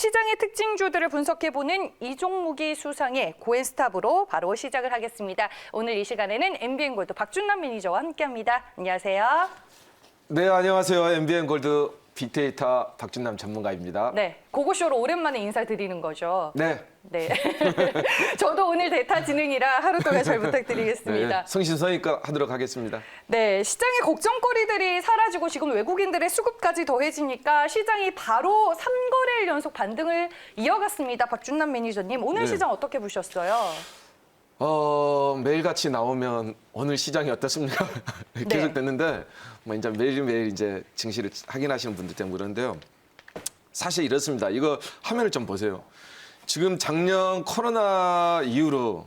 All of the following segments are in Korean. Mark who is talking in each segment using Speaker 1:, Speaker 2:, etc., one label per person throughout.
Speaker 1: 시장의 특징주들을 분석해보는 이종무기 수상의 고엔스탑으로 바로 시작을 하겠습니다. 오늘 이 시간에는 MBN골드 박준남 매니저와 함께합니다. 안녕하세요.
Speaker 2: 네, 안녕하세요. MBN골드 빅데이터 박준남 전문가입니다.
Speaker 1: 네, 고고쇼로 오랜만에 인사드리는 거죠.
Speaker 2: 네.
Speaker 1: 네. 저도 오늘 데이터 진행이라 하루 동안 잘 부탁드리겠습니다.
Speaker 2: 네, 성심성의껏 하도록 하겠습니다.
Speaker 1: 네, 시장의 걱정거리들이 사라지고 지금 외국인들의 수급까지 더해지니까 시장이 바로 3거래일 연속 반등을 이어갔습니다. 박준남 매니저님, 오늘
Speaker 2: 네.
Speaker 1: 시장 어떻게 보셨어요?
Speaker 2: 매일같이 나오면 오늘 시장이 어떻습니까? 계속 됐는데 뭐 이제 매일매일 이제 증시를 확인하시는 분들 때문에 그런데요. 사실 이렇습니다. 이거 화면을 좀 보세요. 지금 작년 코로나 이후로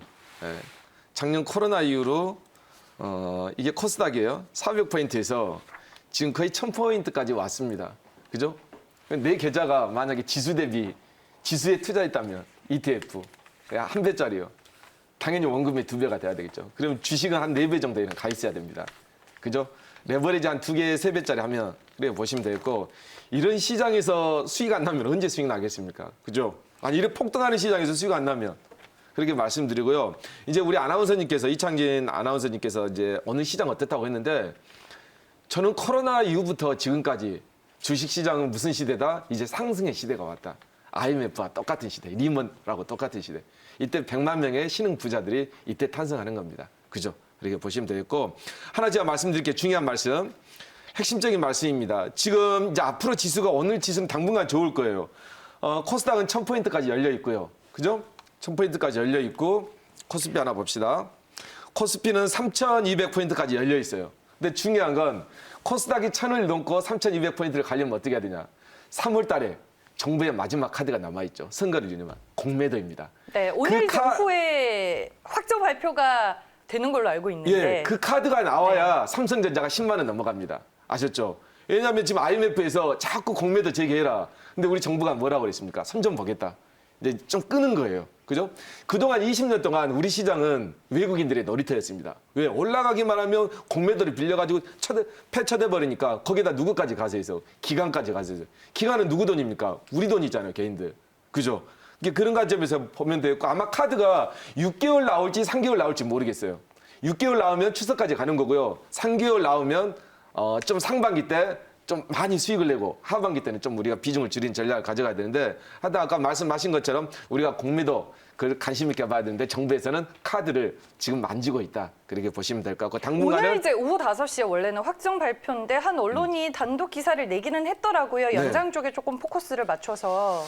Speaker 2: 이게 코스닥이에요. 400포인트에서 지금 거의 1000포인트까지 왔습니다. 그죠? 내 계좌가 만약에 지수 대비 지수에 투자했다면 ETF 한 배짜리요. 당연히 원금의 2배가 돼야 되겠죠. 그럼 주식은 한 4배 정도에는 가 있어야 됩니다. 그죠? 레버리지 한 2개, 3배짜리 하면 그래 보시면 되겠고, 이런 시장에서 수익 안 나면 언제 수익 나겠습니까? 그죠? 아니, 이렇게 폭등하는 시장에서 수익 안 나면, 그렇게 말씀드리고요. 이제 우리 아나운서님께서, 이창진 아나운서님께서 이제 오늘 시장 어떻다고 했는데, 저는 코로나 이후부터 지금까지 주식 시장은 무슨 시대다? 이제 상승의 시대가 왔다. IMF와 똑같은 시대, 리먼하고 똑같은 시대. 이때 100만 명의 신흥 부자들이 이때 탄생하는 겁니다. 그죠? 이렇게 보시면 되겠고, 하나 제가 말씀드릴 게 중요한 말씀, 핵심적인 말씀입니다. 지금 이제 앞으로 지수가, 오늘 지수는 당분간 좋을 거예요. 코스닥은 1000포인트까지 열려 있고요. 그죠? 1000포인트까지 열려 있고, 코스피 하나 봅시다. 코스피는 3200포인트까지 열려 있어요. 근데 중요한 건 코스닥이 1000을 넘고 3200포인트를 가려면 어떻게 해야 되냐? 3월 달에 정부의 마지막 카드가 남아있죠. 선거를 유념한 공매도입니다.
Speaker 1: 네, 오늘 오후에 확정 발표가 되는 걸로 알고 있는데.
Speaker 2: 예, 그 카드가 나와야 삼성전자가 10만 원 넘어갑니다. 아셨죠? 왜냐하면 지금 IMF에서 자꾸 공매도 재개해라. 근데 우리 정부가 뭐라고 그랬습니까? 손 좀 보겠다. 이제 좀 끄는 거예요. 그죠? 그동안 20년 동안 우리 시장은 외국인들의 놀이터였습니다. 왜? 올라가기만 하면 공매도를 빌려가지고 폐차돼 버리니까 거기다 누구까지 가세해서? 기관까지 가세해서. 기관은 누구 돈입니까? 우리 돈이잖아요, 개인들. 그죠? 이게 그런 관점에서 보면 되겠고, 아마 카드가 6개월 나올지 3개월 나올지 모르겠어요. 6개월 나오면 추석까지 가는 거고요. 3개월 나오면 좀 상반기 때 좀 많이 수익을 내고 하반기 때는 좀 우리가 비중을 줄인 전략을 가져가야 되는데, 하여튼 아까 말씀하신 것처럼 우리가 공매도 그걸 관심 있게 봐야 되는데, 정부에서는 카드를 지금 만지고 있다. 그렇게 보시면 될 것 같고, 당분간은
Speaker 1: 오늘 이제 오후 5시에 원래는 확정 발표인데 한 언론이 단독 기사를 내기는 했더라고요. 연장 쪽에 조금 포커스를 맞춰서.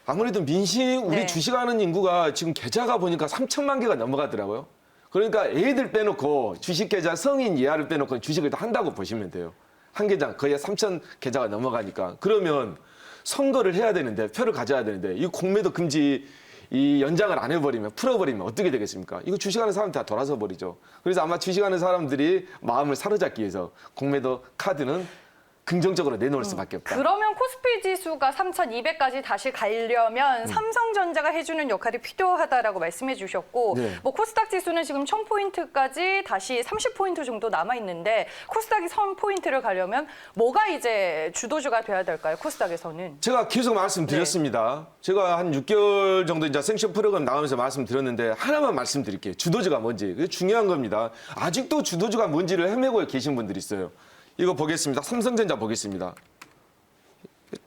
Speaker 2: 아무래도 민심, 우리
Speaker 1: 네.
Speaker 2: 주식하는 인구가 지금 계좌가 보니까 3천만 개가 넘어가더라고요. 그러니까 애들 빼놓고 주식 계좌 성인 이하를 빼놓고 주식을 다 한다고 보시면 돼요. 한 계좌 거의 3천 계좌가 넘어가니까. 그러면 선거를 해야 되는데, 표를 가져야 되는데, 이 공매도 금지 이 연장을 안 해버리면, 풀어버리면 어떻게 되겠습니까? 이거 주식하는 사람 다 돌아서 버리죠. 그래서 아마 주식하는 사람들이 마음을 사로잡기 위해서 공매도 카드는 긍정적으로 내놓을 수밖에 없다.
Speaker 1: 그러면 코스피 지수가 3,200까지 다시 가려면 삼성전자가 해주는 역할이 필요하다라고 말씀해 주셨고,
Speaker 2: 네.
Speaker 1: 뭐 코스닥 지수는 지금 1000포인트까지 다시 30포인트 정도 남아있는데, 코스닥이 1000포인트를 가려면 뭐가 이제 주도주가 돼야 될까요, 코스닥에서는?
Speaker 2: 제가 계속 말씀드렸습니다. 제가 한 6개월 정도 이제 생쇼 프로그램 나가면서 말씀드렸는데, 하나만 말씀드릴게요. 주도주가 뭔지. 그게 중요한 겁니다. 아직도 주도주가 뭔지를 헤매고 계신 분들이 있어요. 이거 보겠습니다. 삼성전자 보겠습니다.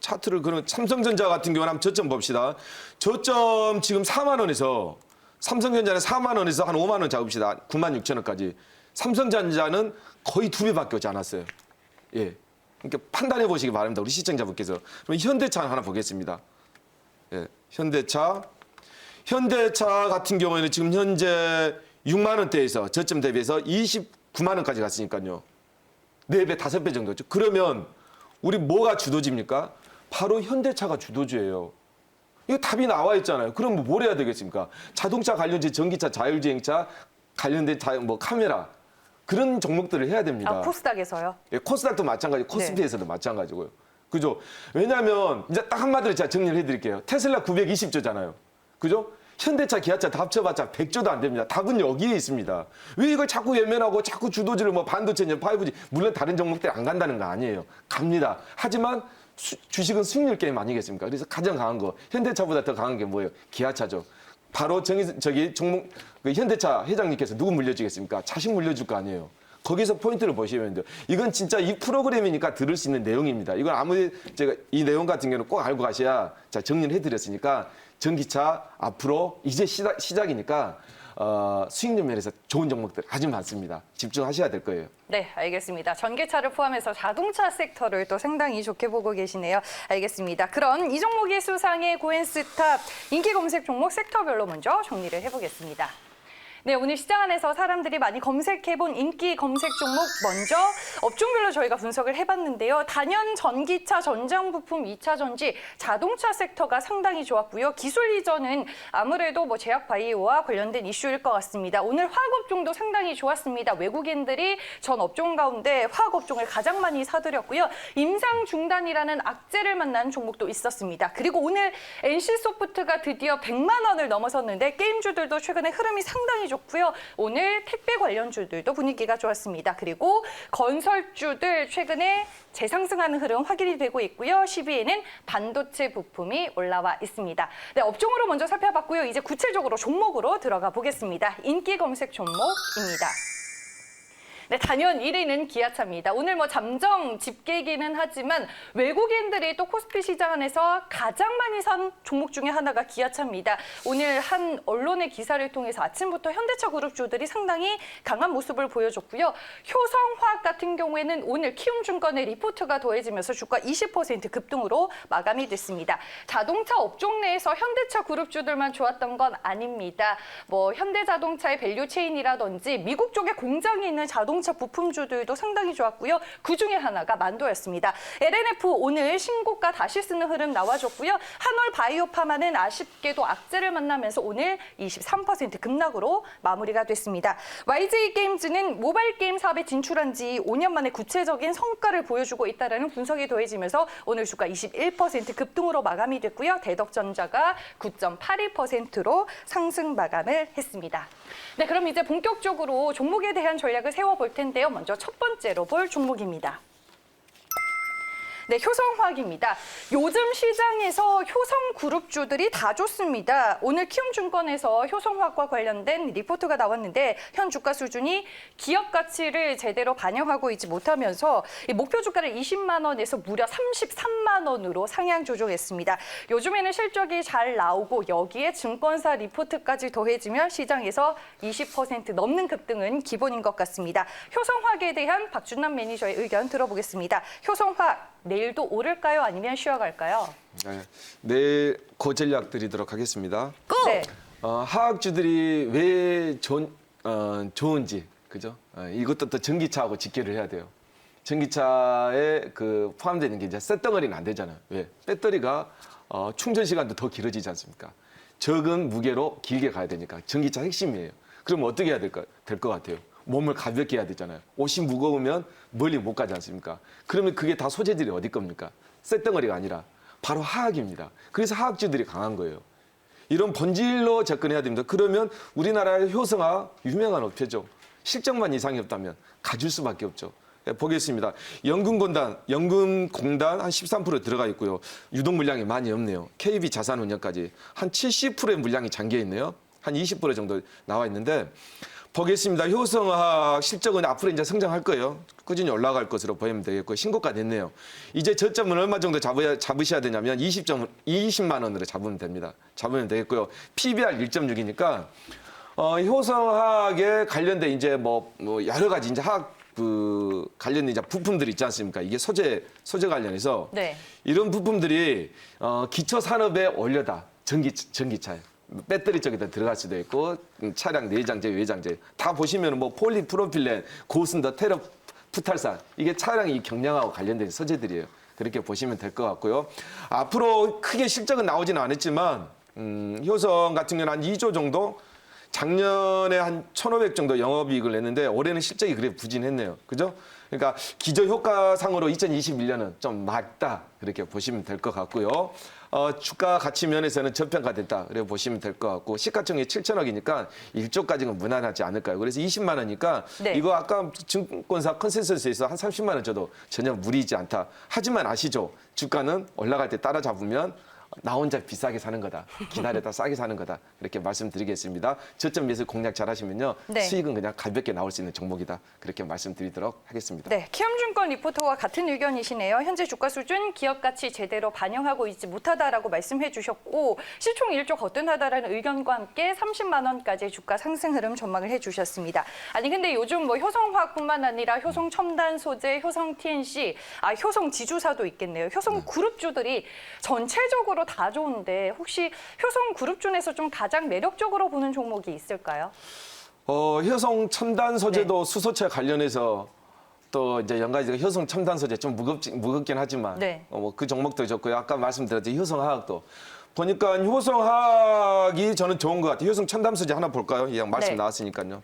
Speaker 2: 차트를, 그러면 삼성전자 같은 경우는 한번 저점 봅시다. 저점 지금 4만 원에서, 삼성전자는 4만 원에서 한 5만 원 잡읍시다. 9만 6천 원까지. 삼성전자는 거의 2배밖에 오지 않았어요. 예. 그러니까 판단해 보시기 바랍니다. 우리 시청자분께서. 그럼 현대차 하나 보겠습니다. 예. 현대차 같은 경우에는 지금 현재 6만 원대에서 저점 대비해서 29만 원까지 갔으니까요. 4배, 5배 정도죠. 그러면 우리 뭐가 주도지입니까? 바로 현대차가 주도주예요. 이거 답이 나와 있잖아요. 그럼 뭘 해야 되겠습니까? 자동차 관련된 전기차, 자율주행차 관련된 뭐 카메라, 그런 종목들을 해야 됩니다.
Speaker 1: 아, 코스닥에서요?
Speaker 2: 예, 코스닥도 마찬가지고 코스피에서도 마찬가지고요. 그죠? 왜냐하면 이제 딱 한마디로 제가 정리를 해드릴게요. 테슬라 920조잖아요. 그죠? 현대차, 기아차 다 합쳐봤자 100조도 안 됩니다. 답은 여기에 있습니다. 왜 이걸 자꾸 외면하고 자꾸 주도주를 뭐 반도체, 5G, 물론 다른 종목들이 안 간다는 거 아니에요. 갑니다. 하지만 주식은 수익률 게임 아니겠습니까? 그래서 가장 강한 거 현대차보다 더 강한 게 뭐예요? 기아차죠. 바로 종목 그 현대차 회장님께서 누구 물려주겠습니까? 자식 물려줄 거 아니에요. 거기서 포인트를 보시면 돼요. 이건 진짜 이 프로그램이니까 들을 수 있는 내용입니다. 이건 아무리 제가 이 내용 같은 경우는 꼭 알고 가셔야 자 정리를 해드렸으니까 전기차 앞으로 이제 시작이니까 수익률 면에서 좋은 종목들 아주 많습니다. 집중하셔야 될 거예요.
Speaker 1: 네, 알겠습니다. 전기차를 포함해서 자동차 섹터를 또 상당히 좋게 보고 계시네요. 알겠습니다. 그런 이 종목의 수상의 고엔스탑 인기 검색 종목 섹터별로 먼저 정리를 해보겠습니다. 네, 오늘 시장 안에서 사람들이 많이 검색해본 인기 검색 종목 먼저 업종별로 저희가 분석을 해봤는데요. 단연 전기차, 전장 부품, 2차 전지, 자동차 섹터가 상당히 좋았고요. 기술 이전은 아무래도 뭐 제약 바이오와 관련된 이슈일 것 같습니다. 오늘 화학 업종도 상당히 좋았습니다. 외국인들이 전 업종 가운데 화학 업종을 가장 많이 사들였고요. 임상 중단이라는 악재를 만난 종목도 있었습니다. 그리고 오늘 NC소프트가 드디어 100만 원을 넘어섰는데 게임주들도 최근에 흐름이 상당히 좋고요. 오늘 택배 관련주들도 분위기가 좋았습니다. 그리고 건설주들 최근에 재상승하는 흐름 확인이 되고 있고요. 10위에는 반도체 부품이 올라와 있습니다. 네, 업종으로 먼저 살펴봤고요. 이제 구체적으로 종목으로 들어가 보겠습니다. 인기 검색 종목입니다. 네, 단연 1위는 기아차입니다. 오늘 뭐 잠정 집계이기는 하지만 외국인들이 또 코스피 시장 안에서 가장 많이 산 종목 중에 하나가 기아차입니다. 오늘 한 언론의 기사를 통해서 아침부터 현대차 그룹주들이 상당히 강한 모습을 보여줬고요. 효성화학 같은 경우에는 오늘 키움증권의 리포트가 더해지면서 주가 20% 급등으로 마감이 됐습니다. 자동차 업종 내에서 현대차 그룹주들만 좋았던 건 아닙니다. 뭐 현대자동차의 밸류체인이라든지 미국 쪽에 공장이 있는 자동차 부품주들도 상당히 좋았고요. 그중에 하나가 만도였습니다. LNF 오늘 신고가 다시 쓰는 흐름 나와줬고요. 한올 바이오파마는 아쉽게도 악재를 만나면서 오늘 23% 급락으로 마무리가 됐습니다. YJ게임즈는 모바일 게임 사업에 진출한 지 5년 만에 구체적인 성과를 보여주고 있다는 분석이 더해지면서 오늘 주가 21% 급등으로 마감이 됐고요. 대덕전자가 9.82%로 상승 마감을 했습니다. 네, 그럼 이제 본격적으로 종목에 대한 전략을 세워볼 텐데요. 먼저 첫 번째로 볼 종목입니다. 네, 효성화학입니다. 요즘 시장에서 효성그룹주들이 다 좋습니다. 오늘 키움증권에서 효성화학과 관련된 리포트가 나왔는데 현 주가 수준이 기업 가치를 제대로 반영하고 있지 못하면서 목표 주가를 20만 원에서 무려 33만 원으로 상향 조정했습니다. 요즘에는 실적이 잘 나오고 여기에 증권사 리포트까지 더해지면 시장에서 20% 넘는 급등은 기본인 것 같습니다. 효성화학에 대한 박준남 매니저의 의견 들어보겠습니다. 효성화학 내일도 오를까요? 아니면 쉬어갈까요?
Speaker 2: 네, 내일 고전략 드리도록 하겠습니다.
Speaker 1: 네.
Speaker 2: 화학주들이 왜 좋은지, 그죠? 이것도 또 전기차하고 직결을 해야 돼요. 전기차에 포함되는 게 이제 쇳덩어리는 안 되잖아요. 왜? 배터리가 충전 시간도 더 길어지지 않습니까? 적은 무게로 길게 가야 되니까 전기차 핵심이에요. 그럼 어떻게 해야 될 것 같아요? 몸을 가볍게 해야 되잖아요. 옷이 무거우면 멀리 못 가지 않습니까? 그러면 그게 다 소재들이 어디 겁니까? 쇳덩어리가 아니라 바로 화학입니다. 그래서 화학주들이 강한 거예요. 이런 본질로 접근해야 됩니다. 그러면 우리나라의 효성화학 유명한 업체죠. 실적만 이상이 없다면 가줄 수밖에 없죠. 보겠습니다. 연금공단 한 13% 들어가 있고요. 유동 물량이 많이 없네요. KB 자산운용까지 한 70%의 물량이 잠겨 있네요. 한 20% 정도 나와 있는데 보겠습니다. 효성화학 실적은 앞으로 이제 성장할 거예요. 꾸준히 올라갈 것으로 보이면 되겠고 신고가 됐네요. 이제 저점은 얼마 정도 잡으셔야 되냐면 20만 원으로 잡으면 됩니다. 잡으면 되겠고요. PBR 1.6이니까 효성화학에 관련된 이제 뭐 여러 가지 이제 화학 관련된 이제 부품들이 있지 않습니까? 이게 소재 관련해서
Speaker 1: 네.
Speaker 2: 이런 부품들이 기초 산업의 원료다. 전기차에. 배터리 쪽에다 들어갈 수도 있고 차량 내장재, 외장재 다 보시면 뭐 폴리프로필렌, 고순도, 테러푸탈산 이게 차량이 경량하고 관련된 소재들이에요. 그렇게 보시면 될 것 같고요. 앞으로 크게 실적은 나오지는 않았지만 효성 같은 경우는 한 2조 정도 작년에 한 1,500 정도 영업이익을 냈는데 올해는 실적이 그래 부진했네요. 그죠? 그러니까 기저 효과상으로 2021년은 좀 맑다 그렇게 보시면 될 것 같고요. 주가 가치 면에서는 저평가됐다 그렇게 보시면 될 것 같고 시가총액이 7천억이니까 1조까지는 무난하지 않을까요? 그래서 20만 원이니까
Speaker 1: 네.
Speaker 2: 이거 아까 증권사 컨센서스에서 한 30만 원 줘도 전혀 무리이지 않다. 하지만 아시죠? 주가는 올라갈 때 따라잡으면 나 혼자 비싸게 사는 거다. 기다렸다 싸게 사는 거다. 이렇게 말씀드리겠습니다. 저점 매수 공략 잘 하시면요.
Speaker 1: 네.
Speaker 2: 수익은 그냥 가볍게 나올 수 있는 종목이다. 그렇게 말씀드리도록 하겠습니다.
Speaker 1: 네, 키움증권 리포터와 같은 의견이시네요. 현재 주가 수준, 기업 가치 제대로 반영하고 있지 못하다라고 말씀해 주셨고 시총 1조 거뜬하다라는 의견과 함께 30만 원까지 주가 상승 흐름 전망을 해 주셨습니다. 아니 근데 요즘 뭐 효성화학뿐만 아니라 효성 첨단 소재, 효성 TNC, 효성 지주사도 있겠네요. 효성 그룹주들이 전체적으로 다 좋은데 혹시 효성 그룹 중에서 좀 가장 매력적으로 보는 종목이 있을까요?
Speaker 2: 효성 첨단 소재도 수소차 관련해서 또 이제 연가지가 효성 첨단 소재 좀 무겁긴 하지만
Speaker 1: 네.
Speaker 2: 뭐 그 종목도 좋고요. 아까 말씀드렸죠 효성화학도 보니까 효성화학이 저는 좋은 것 같아요. 효성 첨단 소재 하나 볼까요? 이 말씀
Speaker 1: 네.
Speaker 2: 나왔으니까요.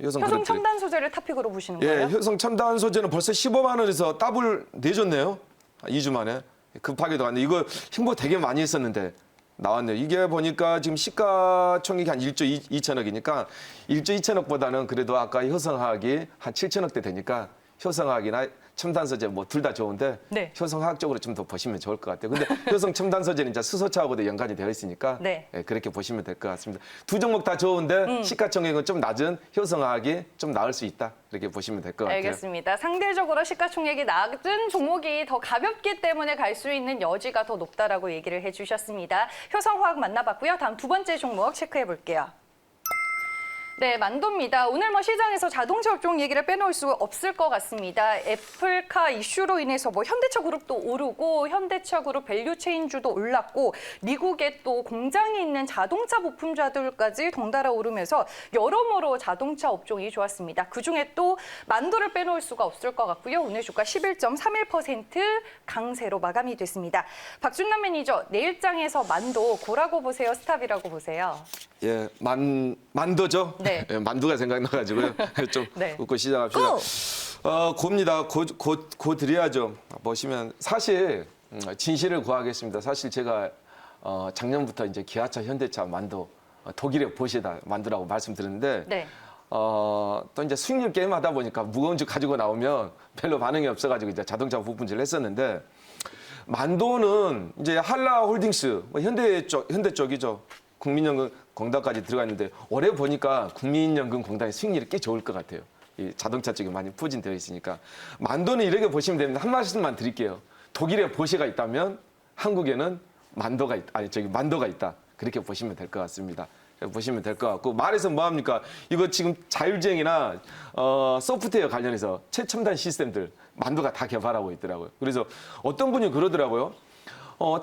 Speaker 1: 효성
Speaker 2: 그룹들이.
Speaker 1: 첨단 소재를 탑픽으로 보시는
Speaker 2: 예,
Speaker 1: 거예요?
Speaker 2: 효성 첨단 소재는 벌써 15만 원에서 더블 내줬네요. 2주 만에 급하게도 왔네. 이거 홍보 되게 많이 했었는데 나왔네요. 이게 보니까 지금 시가총액이 한 1조 2천억이니까 1조 2천억보다는 그래도 아까 효성화학이 한 7천억대 되니까 효성화학이나 첨단 소재 뭐 둘 다 좋은데
Speaker 1: 네.
Speaker 2: 효성화학 쪽으로 좀 더 보시면 좋을 것 같아요. 근데 효성 첨단 소재는 이제 수소차하고도 연관이 되어 있으니까
Speaker 1: 네.
Speaker 2: 예, 그렇게 보시면 될 것 같습니다. 두 종목 다 좋은데 시가총액은 좀 낮은 효성화학이 좀 나을 수 있다. 이렇게 보시면 될 것 같아요.
Speaker 1: 알겠습니다. 상대적으로 시가총액이 낮은 종목이 더 가볍기 때문에 갈 수 있는 여지가 더 높다라고 얘기를 해주셨습니다. 효성화학 만나봤고요. 다음 두 번째 종목 체크해 볼게요. 네, 만도입니다. 오늘 뭐 시장에서 자동차 업종 얘기를 빼놓을 수 없을 것 같습니다. 애플카 이슈로 인해서 뭐 현대차 그룹도 오르고 현대차 그룹 밸류체인주도 올랐고 미국에 또 공장이 있는 자동차 부품주들까지 덩달아 오르면서 여러모로 자동차 업종이 좋았습니다. 그중에 또 만도를 빼놓을 수가 없을 것 같고요. 오늘 주가 11.31% 강세로 마감이 됐습니다. 박준남 매니저, 내일장에서 만도 고라고 보세요? 스탑이라고 보세요?
Speaker 2: 예, 만도죠.
Speaker 1: 네.
Speaker 2: 예, 만두가 생각나가지고요. 좀
Speaker 1: 네.
Speaker 2: 웃고 시작합시다. 고입니다. 고 드려야죠. 보시면 사실 진실을 구하겠습니다. 사실 제가 작년부터 이제 기아차, 현대차, 만도 독일의 보시다 만두라고 말씀드렸는데
Speaker 1: 네.
Speaker 2: 또 이제 수익률 게임 하다 보니까 무거운 주 가지고 나오면 별로 반응이 없어가지고 이제 자동차 부품질을 했었는데 만도는 이제 한라홀딩스 뭐 현대 쪽이죠. 국민연금 공단까지 들어가 있는데 올해 보니까 국민연금 공단의 수익률이 꽤 좋을 것 같아요. 이 자동차 쪽이 많이 포진되어 있으니까 만도는 이렇게 보시면 됩니다. 한 말씀만 드릴게요. 독일에 보시가 있다면 한국에는 만도가 있다. 그렇게 보시면 될 것 같습니다. 보시면 될 것 같고 말해서 뭐합니까? 이거 지금 자율주행이나 소프트웨어 관련해서 최첨단 시스템들 만도가 다 개발하고 있더라고요. 그래서 어떤 분이 그러더라고요.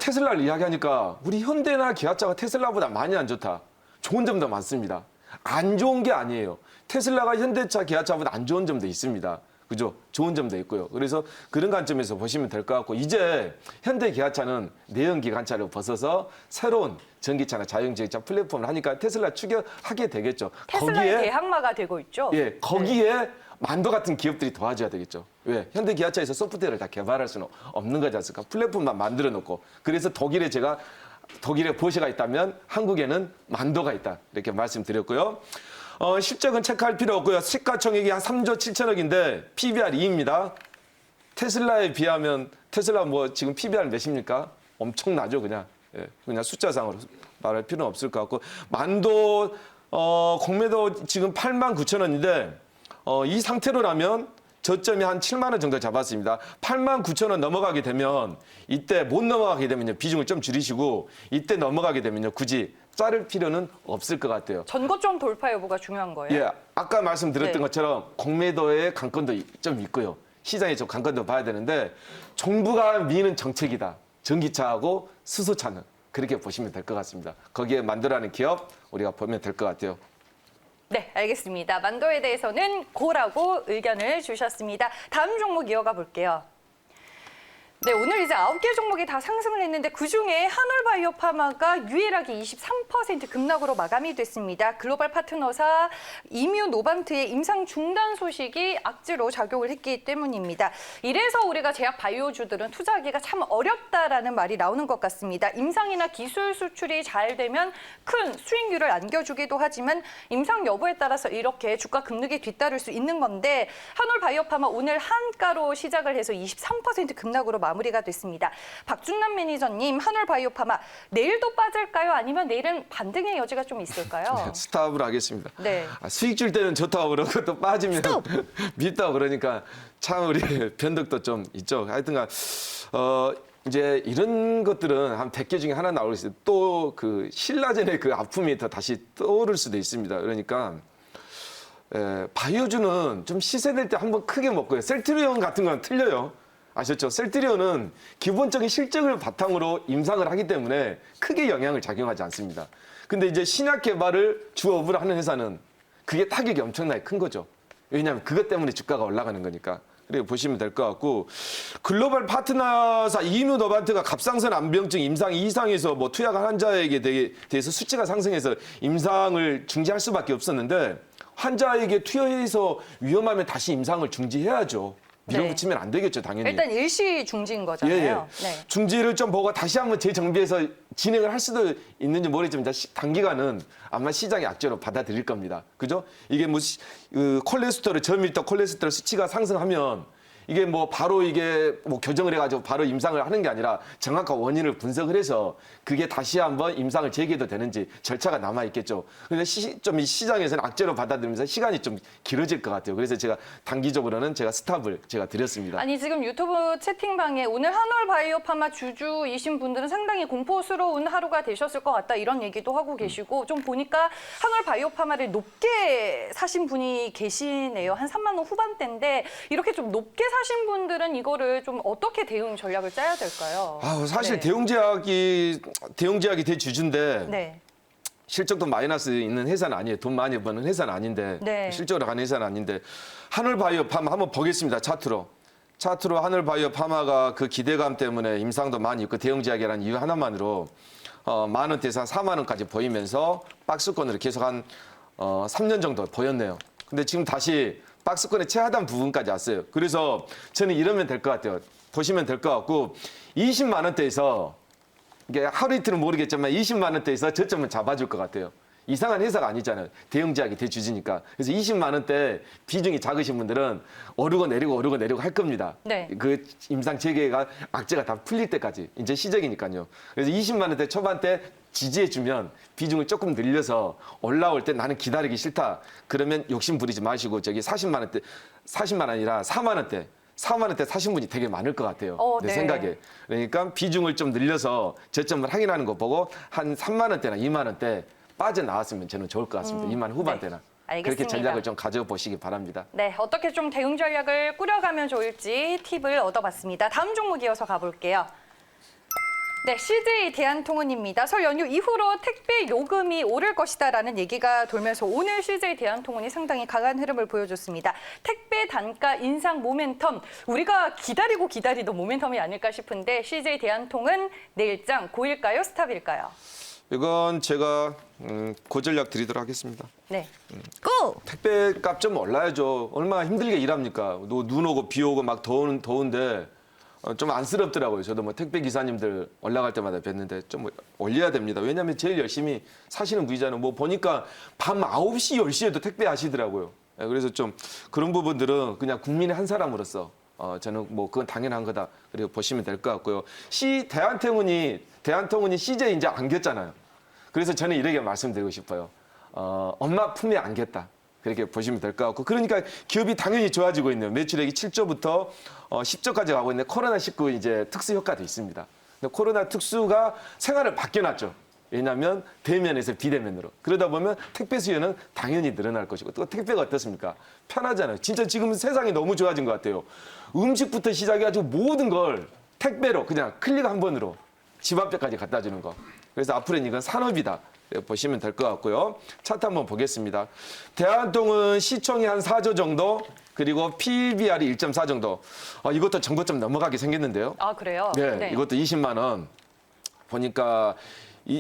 Speaker 2: 테슬라를 이야기하니까 우리 현대나 기아차가 테슬라보다 많이 안 좋다. 좋은 점도 많습니다. 안 좋은 게 아니에요. 테슬라가 현대차, 기아차보다 안 좋은 점도 있습니다. 그죠? 좋은 점도 있고요. 그래서 그런 관점에서 보시면 될 것 같고 이제 현대 기아차는 내연기관차를 벗어서 새로운 전기차나 자율주행차 플랫폼을 하니까 테슬라 추격하게 되겠죠.
Speaker 1: 테슬라의 대항마가 되고 있죠.
Speaker 2: 예, 거기에 만도 같은 기업들이 도와줘야 되겠죠. 왜? 현대 기아차에서 소프트웨어를 다 개발할 수는 없는 거지 않습니까? 플랫폼만 만들어 놓고. 그래서 독일에 보시가 있다면 한국에는 만도가 있다. 이렇게 말씀드렸고요. 실적은 체크할 필요 없고요. 시가총액이 한 3조 7천억인데 PBR 2입니다. 테슬라에 비하면 테슬라 뭐 지금 PBR 몇입니까? 엄청나죠, 그냥. 예, 그냥 숫자상으로 말할 필요는 없을 것 같고 만도 공매도 지금 89,000원인데 이 상태로라면 저점이 한 7만 원 정도 잡았습니다. 89,000원 넘어가게 되면 이때 못 넘어가게 되면요. 비중을 좀 줄이시고 이때 넘어가게 되면요. 굳이 자를 필요는 없을 것 같아요.
Speaker 1: 전고점 돌파 여부가 중요한 거예요.
Speaker 2: 예, 아까 말씀드렸던
Speaker 1: 네.
Speaker 2: 것처럼 공매도의 관건도 좀 있고요. 시장의 좀 관건도 봐야 되는데 정부가 미는 정책이다. 전기차하고 수소차는 그렇게 보시면 될 것 같습니다. 거기에 만들어가는 기업 우리가 보면 될 것 같아요.
Speaker 1: 네, 알겠습니다. 만도에 대해서는 고라고 의견을 주셨습니다. 다음 종목 이어가 볼게요. 네, 오늘 이제 9개 종목이 다 상승을 했는데 그중에 한올바이오파마가 유일하게 23% 급락으로 마감이 됐습니다. 글로벌 파트너사 이뮤노반트의 임상 중단 소식이 악재로 작용을 했기 때문입니다. 이래서 우리가 제약 바이오주들은 투자하기가 참 어렵다라는 말이 나오는 것 같습니다. 임상이나 기술 수출이 잘 되면 큰 수익률을 안겨주기도 하지만 임상 여부에 따라서 이렇게 주가 급락이 뒤따를 수 있는 건데 한올바이오파마 오늘 한가로 시작을 해서 23% 급락으로 마무리가 됐습니다. 박준남 매니저님, 한올바이오파마 내일도 빠질까요? 아니면 내일은 반등의 여지가 좀 있을까요?
Speaker 2: 스탑을 하겠습니다.
Speaker 1: 네.
Speaker 2: 수익 줄 때는 좋다고 그러고 또 빠지면 밉다고 그러니까 참 우리 변덕도 좀 있죠. 하여튼간 이제 이런 것들은 한 100개 중에 하나 나올 수 있어요. 또 그 신라젠의 그 아픔이 더 다시 떠오를 수도 있습니다. 그러니까 바이오주는 좀 시세될 때 한번 크게 먹고요. 셀트리온 같은 건 틀려요. 아셨죠? 셀트리온은 기본적인 실적을 바탕으로 임상을 하기 때문에 크게 영향을 작용하지 않습니다. 근데 이제 신약 개발을 주업으로 하는 회사는 그게 타격이 엄청나게 큰 거죠. 왜냐하면 그것 때문에 주가가 올라가는 거니까. 그리고 보시면 될 것 같고, 글로벌 파트너사 이뮤노반트가 갑상선 암병증 임상 이상에서 뭐 투약한 환자에게 대해서 수치가 상승해서 임상을 중지할 수밖에 없었는데, 환자에게 투여해서 위험하면 다시 임상을 중지해야죠. 밀어붙이면 안 되겠죠, 당연히.
Speaker 1: 일단 일시 중지인 거잖아요. 네.
Speaker 2: 중지를 좀 보고 다시 한번 재정비해서 진행을 할 수도 있는지 모르겠지만 단기간은 아마 시장의 악재로 받아들일 겁니다. 그죠? 이게 뭐 콜레스테롤, 저밀도 콜레스테롤 수치가 상승하면 이게 뭐 바로 이게 뭐 교정을 해가지고 바로 임상을 하는 게 아니라 정확한 원인을 분석을 해서 그게 다시 한번 임상을 재개도 되는지 절차가 남아 있겠죠. 근데 좀 이 시장에서는 악재로 받아들이면서 시간이 좀 길어질 것 같아요. 그래서 제가 단기적으로는 제가 스탑을 제가 드렸습니다.
Speaker 1: 아니 지금 유튜브 채팅방에 오늘 한올바이오파마 주주이신 분들은 상당히 공포스러운 하루가 되셨을 것 같다 이런 얘기도 하고 계시고 좀 보니까 한올바이오파마를 높게 사신 분이 계시네요. 한 3만 원 후반대인데 이렇게 좀 높게 사신 분들은 이거를 좀 어떻게 대응 전략을 짜야 될까요?
Speaker 2: 사실
Speaker 1: 네.
Speaker 2: 대웅제약이 대주주인데
Speaker 1: 네.
Speaker 2: 실적도 마이너스 있는 회사는 아니에요. 돈 많이 버는 회사는 아닌데
Speaker 1: 네.
Speaker 2: 실적으로 가는 회사는 아닌데 한올바이오파마 한번 보겠습니다. 차트로 한올바이오파마가 그 기대감 때문에 임상도 많이 있고 대웅제약이라는 이유 하나만으로 만 원대에서 한 4만 원까지 보이면서 박스권으로 계속 한 3년 정도 보였네요. 근데 지금 다시 박스권의 최하단 부분까지 왔어요. 그래서 저는 이러면 될 것 같아요. 보시면 될 것 같고 20만 원대에서 이게 하루 이틀은 모르겠지만 20만 원대에서 저점은 잡아줄 것 같아요. 이상한 회사가 아니잖아요. 대형제약이 대주주니까. 그래서 20만 원대 비중이 작으신 분들은 오르고 내리고 할 겁니다.
Speaker 1: 네.
Speaker 2: 그 임상 재개가 악재가 다 풀릴 때까지 이제 시작이니까요. 그래서 20만 원대 초반대 지지해주면 비중을 조금 늘려서 올라올 때 나는 기다리기 싫다. 그러면 욕심 부리지 마시고 저기 40만 원이라 4만 원대. 4만 원대 사신 분이 되게 많을 것 같아요. 내
Speaker 1: 네.
Speaker 2: 생각에. 그러니까 비중을 좀 늘려서 저점을 확인하는 거 보고 한 3만 원대나 2만 원대 빠져나왔으면 저는 좋을 것 같습니다. 2만 후반대나.
Speaker 1: 네. 알겠습니다.
Speaker 2: 그렇게 전략을 좀 가져보시기 바랍니다.
Speaker 1: 네, 어떻게 좀 대응 전략을 꾸려가면 좋을지 팁을 얻어봤습니다. 다음 종목 이어서 가볼게요. 네, CJ 대한통운입니다. 설 연휴 이후로 택배 요금이 오를 것이다라는 얘기가 돌면서 오늘 CJ 대한통운이 상당히 강한 흐름을 보여줬습니다. 택배 단가 인상 모멘텀, 우리가 기다리던 모멘텀이 아닐까 싶은데 CJ 대한통운 내일장 고일까요? 스탑일까요?
Speaker 2: 이건 제가 고전략 드리도록 하겠습니다.
Speaker 1: 네, 고!
Speaker 2: 택배 값 좀 올라야죠. 얼마나 힘들게 일합니까? 눈 오고 비 오고 막 더운데 좀 안쓰럽더라고요. 저도 뭐 택배 기사님들 올라갈 때마다 뵀는데 좀 올려야 됩니다. 왜냐하면 제일 열심히 사시는 분이잖아요. 뭐 보니까 밤 9시, 10시에도 택배 하시더라고요. 그래서 좀 그런 부분들은 그냥 국민의 한 사람으로서 저는 뭐 그건 당연한 거다. 그리고 보시면 될 것 같고요. 대한통운이 CJ 이제 안겼잖아요. 그래서 저는 이렇게 말씀드리고 싶어요. 엄마 품에 안겼다. 그렇게 보시면 될 것 같고, 그러니까 기업이 당연히 좋아지고 있네요. 매출액이 7조부터 10조까지 가고 있는데 코로나19 이제 특수 효과도 있습니다. 근데 코로나 특수가 생활을 바뀌어놨죠. 왜냐하면 대면에서 비대면으로. 그러다 보면 택배 수요는 당연히 늘어날 것이고, 또 택배가 어떻습니까? 편하잖아요. 진짜 지금 세상이 너무 좋아진 것 같아요. 음식부터 시작해가지고 모든 걸 택배로 그냥 클릭 한 번으로 집 앞에까지 갖다 주는 거. 그래서 앞으로는 이건 산업이다. 보시면 될 것 같고요. 차트 한번 보겠습니다. 대한통운 시총이 한 4조 정도, 그리고 PBR이 1.4 정도. 이것도 정고점 넘어가게 생겼는데요.
Speaker 1: 아, 그래요?
Speaker 2: 네, 이것도 20만 원. 보니까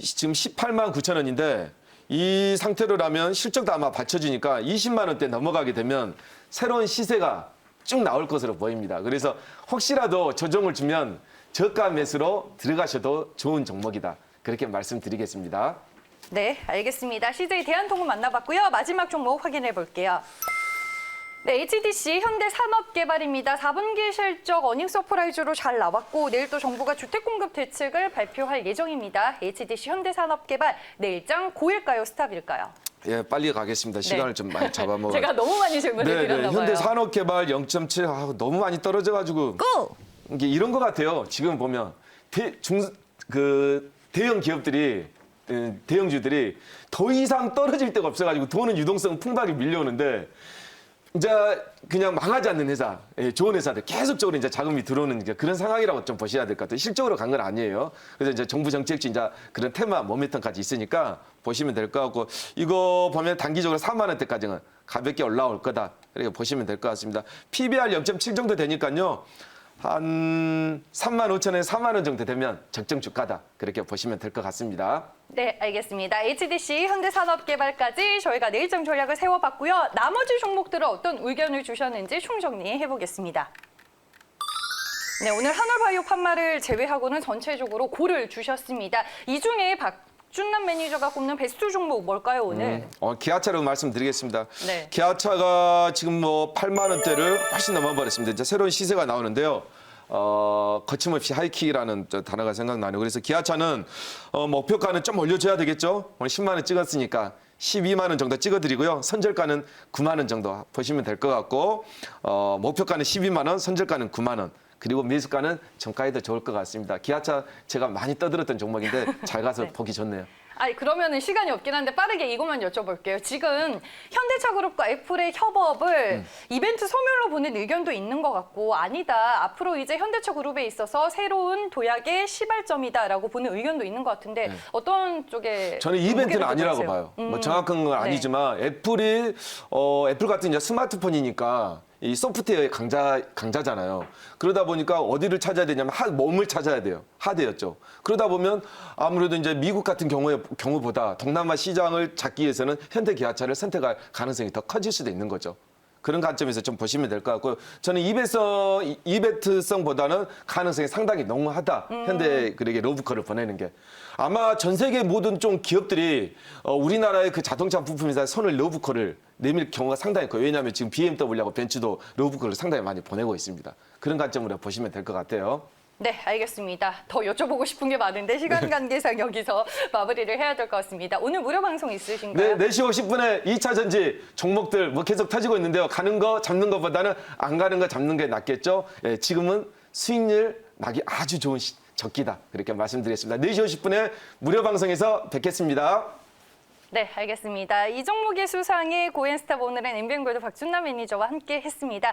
Speaker 2: 지금 18만 9천 원인데 이 상태로라면 실적도 아마 받쳐주니까 20만 원대 넘어가게 되면 새로운 시세가 쭉 나올 것으로 보입니다. 그래서 혹시라도 조정을 주면 저가 매수로 들어가셔도 좋은 종목이다. 그렇게 말씀드리겠습니다.
Speaker 1: 네, 알겠습니다. CJ 대한통운 만나봤고요. 마지막 종목 확인해 볼게요. 네, HDC 현대산업개발입니다. 4분기 실적 어닝 서프라이즈로 잘 나왔고 내일 또 정부가 주택 공급 대책을 발표할 예정입니다. HDC 현대산업개발 내일장 고일까요, 스탑일까요?
Speaker 2: 예, 빨리 가겠습니다. 시간을 좀 많이 잡아먹어요.
Speaker 1: 제가 너무 많이 질문을 드렸나 봐요.
Speaker 2: 현대산업개발 0.7 너무 많이 떨어져가지고
Speaker 1: 고!
Speaker 2: 이게 이런 것 같아요. 지금 보면 대형 기업들이 대형주들이 더 이상 떨어질 데가 없어가지고 돈은 유동성 풍부하게 밀려오는데 이제 그냥 망하지 않는 회사, 좋은 회사들 계속적으로 이제 자금이 들어오는 그런 상황이라고 좀 보셔야 될 것 같아요. 실적으로 간 건 아니에요. 그래서 이제 정부 정책지 이제 그런 테마 모멘텀까지 있으니까 보시면 될 것 같고 이거 보면 단기적으로 4만 원대까지는 가볍게 올라올 거다. 이렇게 보시면 될 것 같습니다. PBR 0.7 정도 되니까요. 한 3만 5천에서 4만 원 정도 되면 적정 주가다. 그렇게 보시면 될 것 같습니다.
Speaker 1: 네, 알겠습니다. HDC 현대산업개발까지 저희가 내일장 전략을 세워봤고요. 나머지 종목들은 어떤 의견을 주셨는지 총정리해보겠습니다. 네, 오늘 한올바이오 판마를 제외하고는 전체적으로 고를 주셨습니다. 이 중에 박준남 매니저가 꼽는 베스트 종목 뭘까요, 오늘?
Speaker 2: 기아차로 말씀드리겠습니다.
Speaker 1: 네.
Speaker 2: 기아차가 지금 뭐 8만 원대를 훨씬 넘어버렸습니다. 이제 새로운 시세가 나오는데요. 거침없이 하이킥이라는 단어가 생각나네요. 그래서 기아차는 목표가는 좀 올려줘야 되겠죠. 오늘 10만 원 찍었으니까 12만 원 정도 찍어드리고요. 선절가는 9만 원 정도 보시면 될 것 같고 목표가는 12만 원, 선절가는 9만 원. 그리고 매수가는 정가에도 좋을 것 같습니다. 기아차 제가 많이 떠들었던 종목인데 잘 가서
Speaker 1: 네.
Speaker 2: 보기 좋네요.
Speaker 1: 아니, 그러면은 시간이 없긴 한데 빠르게 이것만 여쭤볼게요. 지금 현대차그룹과 애플의 협업을 이벤트 소멸로 보는 의견도 있는 것 같고 아니다. 앞으로 이제 현대차그룹에 있어서 새로운 도약의 시발점이다라고 보는 의견도 있는 것 같은데 어떤 쪽에
Speaker 2: 저는 이벤트는
Speaker 1: 무게를
Speaker 2: 아니라고
Speaker 1: 두세요?
Speaker 2: 봐요. 뭐 정확한 건 아니지만 애플이 애플 같은 이제 스마트폰이니까 이 소프트웨어의 강자잖아요. 그러다 보니까 어디를 찾아야 되냐면 몸을 찾아야 돼요. 하드였죠. 그러다 보면 아무래도 이제 미국 같은 경우보다 동남아 시장을 잡기 위해서는 현대 기아차를 선택할 가능성이 더 커질 수도 있는 거죠. 그런 관점에서 좀 보시면 될 것 같고요. 저는 이벤트성보다는 가능성이 상당히 농후하다. 현대 그에게 러브콜을 보내는 게. 아마 전 세계 모든 좀 기업들이 우리나라의 그 자동차 부품 회사에 손을 러브콜을 내밀 경우가 상당히 커요. 왜냐하면 지금 BMW하고 벤츠도 러브콜을 상당히 많이 보내고 있습니다. 그런 관점으로 보시면 될 것 같아요.
Speaker 1: 네, 알겠습니다. 더 여쭤보고 싶은 게 많은데 시간 관계상 여기서 마무리를 해야 될 것 같습니다. 오늘 무료 방송 있으신가요?
Speaker 2: 네, 4시 50분에 2차 전지 종목들 뭐 계속 터지고 있는데요. 가는 거 잡는 것보다는 안 가는 거 잡는 게 낫겠죠. 지금은 수익률 나기 아주 좋은 적기다. 그렇게 말씀드리겠습니다. 4시 50분에 무료 방송에서 뵙겠습니다.
Speaker 1: 네, 알겠습니다. 이 종목의 수상의 고엔스탑 오늘은 엠비엔골드 박준남 매니저와 함께 했습니다.